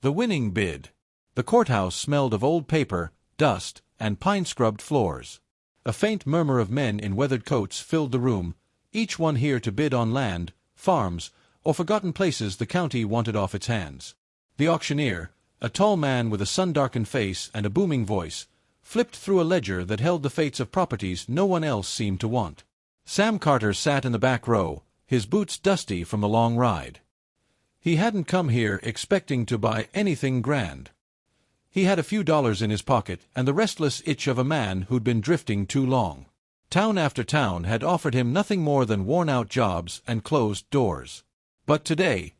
The winning bid. The courthouse smelled of old paper, dust, and pine-scrubbed floors. A faint murmur of men in weathered coats filled the room, each one here to bid on land, farms, or forgotten places the county wanted off its hands. The auctioneer, a tall man with a sun-darkened face and a booming voice, flipped through a ledger that held the fates of properties no one else seemed to want. Sam Carter sat in the back row, his boots dusty from the long ride. He hadn't come here expecting to buy anything grand. He had a few dollars in his pocket and the restless itch of a man who'd been drifting too long. Town after town had offered him nothing more than worn-out jobs and closed doors. But today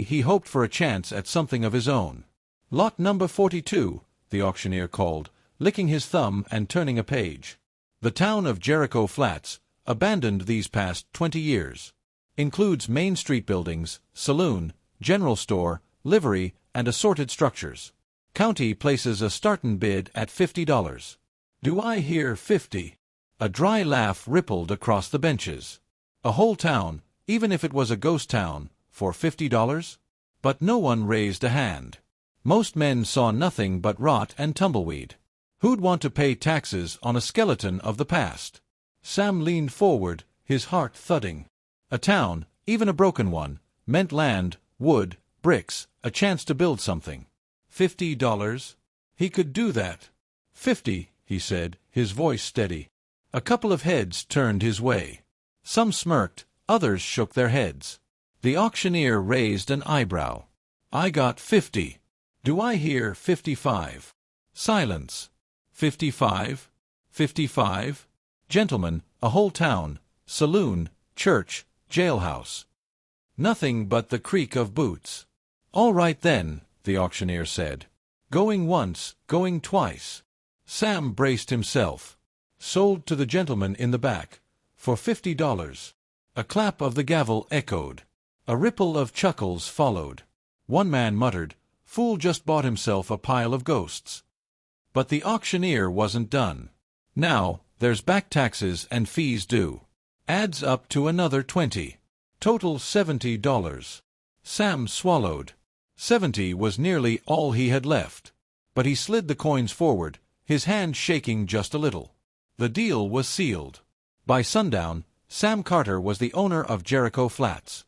he hoped for a chance at something of his own. Lot number 42, the auctioneer called, licking his thumb and turning a page. The town of Jericho Flats, abandoned these past 20 years. Includes Main Street buildings, saloon, general store, livery, and assorted structures. County places a startin' bid at $50. Do I hear 50? A dry laugh rippled across the benches. A whole town, even if it was a ghost town, for $50? But no one raised a hand. Most men saw nothing but rot and tumbleweed. Who'd want to pay taxes on a skeleton of the past? Sam leaned forward, his heart thudding. A town, even a broken one, meant land, wood, bricks, a chance to build something. $50? He could do that. 50, he said, his voice steady. A couple of heads turned his way. Some smirked, others shook their heads. The auctioneer raised an eyebrow. I got 50. Do I hear 55? Silence. 55? 55? Gentlemen, a whole town, saloon, church, jailhouse. Nothing but the creak of boots. All right then, the auctioneer said. Going once, going twice. Sam braced himself. Sold to the gentleman in the back. For $50. A clap of the gavel echoed. A ripple of chuckles followed. One man muttered, "Fool just bought himself a pile of ghosts." But the auctioneer wasn't done. Now, there's back taxes and fees due. Adds up to another 20. Total $70. Sam swallowed. 70 was nearly all he had left. But he slid the coins forward, his hand shaking just a little. The deal was sealed. By sundown, Sam Carter was the owner of Jericho Flats.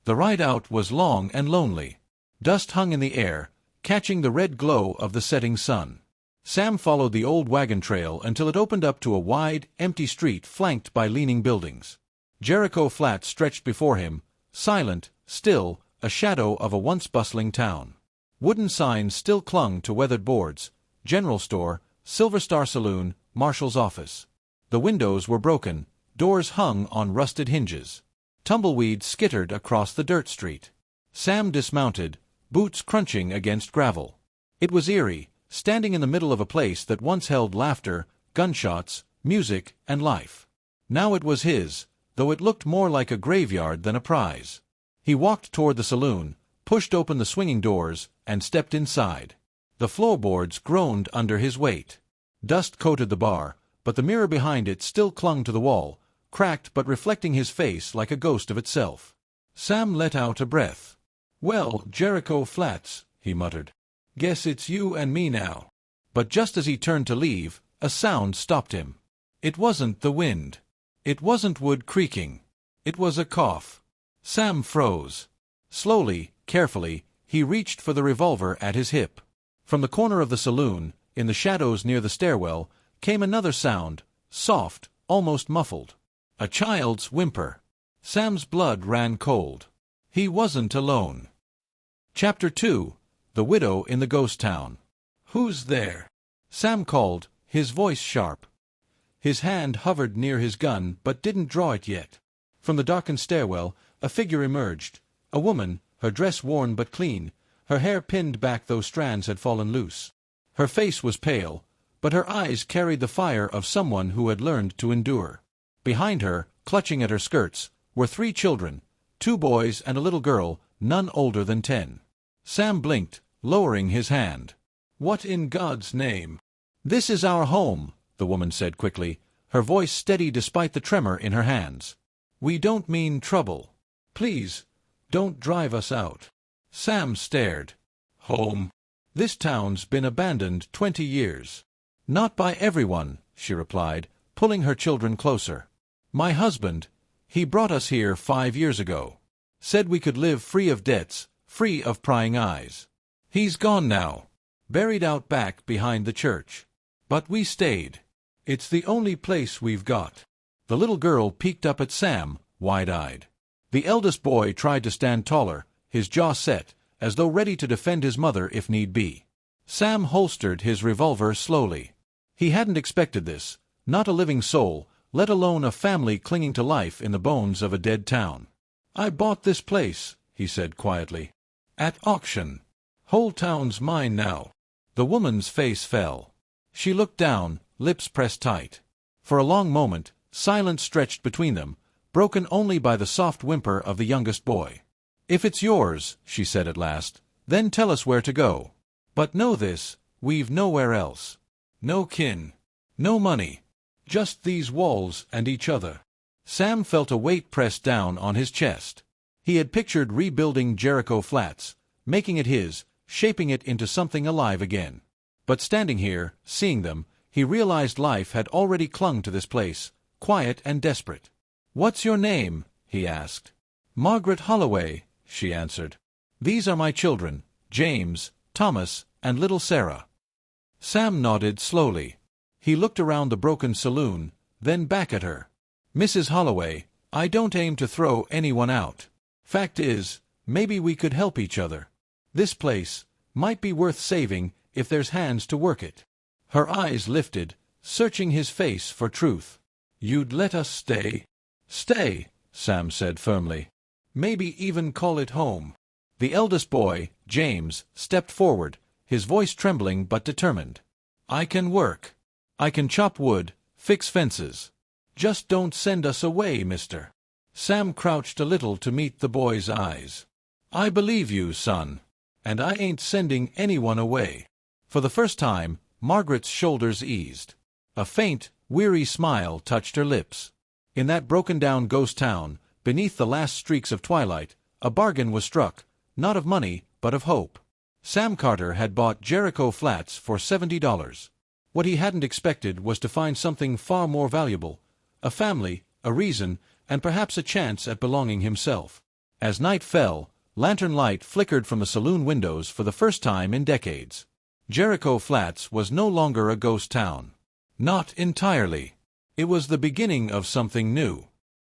The ride out was long and lonely. Dust hung in the air, catching the red glow of the setting sun. Sam followed the old wagon trail until it opened up to a wide, empty street flanked by leaning buildings. Jericho Flats stretched before him, silent, still, a shadow of a once bustling town. Wooden signs still clung to weathered boards: general store, Silver Star Saloon, marshal's office. The windows were broken, doors hung on rusted hinges. Tumbleweed skittered across the dirt street. Sam dismounted, boots crunching against gravel. It was eerie, standing in the middle of a place that once held laughter, gunshots, music, and life. Now it was his, though it looked more like a graveyard than a prize. He walked toward the saloon, pushed open the swinging doors, and stepped inside. The floorboards groaned under his weight. Dust coated the bar, but the mirror behind it still clung to the wall, cracked but reflecting his face like a ghost of itself. Sam let out a breath. "Well, Jericho Flats," he muttered. "Guess it's you and me now." But just as he turned to leave, a sound stopped him. It wasn't the wind. It wasn't wood creaking. It was a cough. Sam froze. Slowly, carefully, he reached for the revolver at his hip. From the corner of the saloon, in the shadows near the stairwell, came another sound, soft, almost muffled. A child's whimper. Sam's blood ran cold. He wasn't alone. Chapter 2. The Widow in the Ghost Town. "Who's there?" Sam called, his voice sharp. His hand hovered near his gun but didn't draw it yet. From the darkened stairwell, a figure emerged. A woman, her dress worn but clean, her hair pinned back though strands had fallen loose. Her face was pale, but her eyes carried the fire of someone who had learned to endure. Behind her, clutching at her skirts, were 3 children, 2 boys and a little girl, none older than 10. Sam blinked, lowering his hand. "What in God's name?" "This is our home," the woman said quickly, her voice steady despite the tremor in her hands. "We don't mean trouble. Please, don't drive us out." Sam stared. Home. This town's been abandoned 20 years. Not by everyone, she replied, pulling her children closer. My husband, he brought us here 5 years ago. Said we could live free of debts, free of prying eyes. He's gone now, buried out back behind the church. But we stayed. It's the only place we've got. The little girl peeked up at Sam, wide-eyed. The eldest boy tried to stand taller, his jaw set, as though ready to defend his mother if need be. Sam holstered his revolver slowly. He hadn't expected this, not a living soul, let alone a family clinging to life in the bones of a dead town. I bought this place, he said quietly. At auction. Whole town's mine now. The woman's face fell. She looked down, lips pressed tight. For a long moment, silence stretched between them, broken only by the soft whimper of the youngest boy. If it's yours, she said at last, then tell us where to go. But know this, we've nowhere else. No kin. No money. Just these walls and each other. Sam felt a weight pressed down on his chest. He had pictured rebuilding Jericho Flats, making it his, shaping it into something alive again. But standing here, seeing them, he realized life had already clung to this place, quiet and desperate. "What's your name?" he asked. "Margaret Holloway," she answered. "These are my children, James, Thomas, and little Sarah." Sam nodded slowly. He looked around the broken saloon, then back at her. "Mrs. Holloway, I don't aim to throw anyone out. Fact is, maybe we could help each other. This place might be worth saving if there's hands to work it." Her eyes lifted, searching his face for truth. "You'd let us stay?" "Stay," Sam said firmly. "Maybe even call it home." The eldest boy, James, stepped forward, his voice trembling but determined. "I can work. I can chop wood, fix fences. Just don't send us away, mister." Sam crouched a little to meet the boy's eyes. "I believe you, son. And I ain't sending anyone away." For the first time, Margaret's shoulders eased. A faint, weary smile touched her lips. In that broken-down ghost town, beneath the last streaks of twilight, a bargain was struck, not of money, but of hope. Sam Carter had bought Jericho Flats for $70. What he hadn't expected was to find something far more valuable, a family, a reason, and perhaps a chance at belonging himself. As night fell, lantern light flickered from the saloon windows for the first time in decades. Jericho Flats was no longer a ghost town. Not entirely. It was the beginning of something new.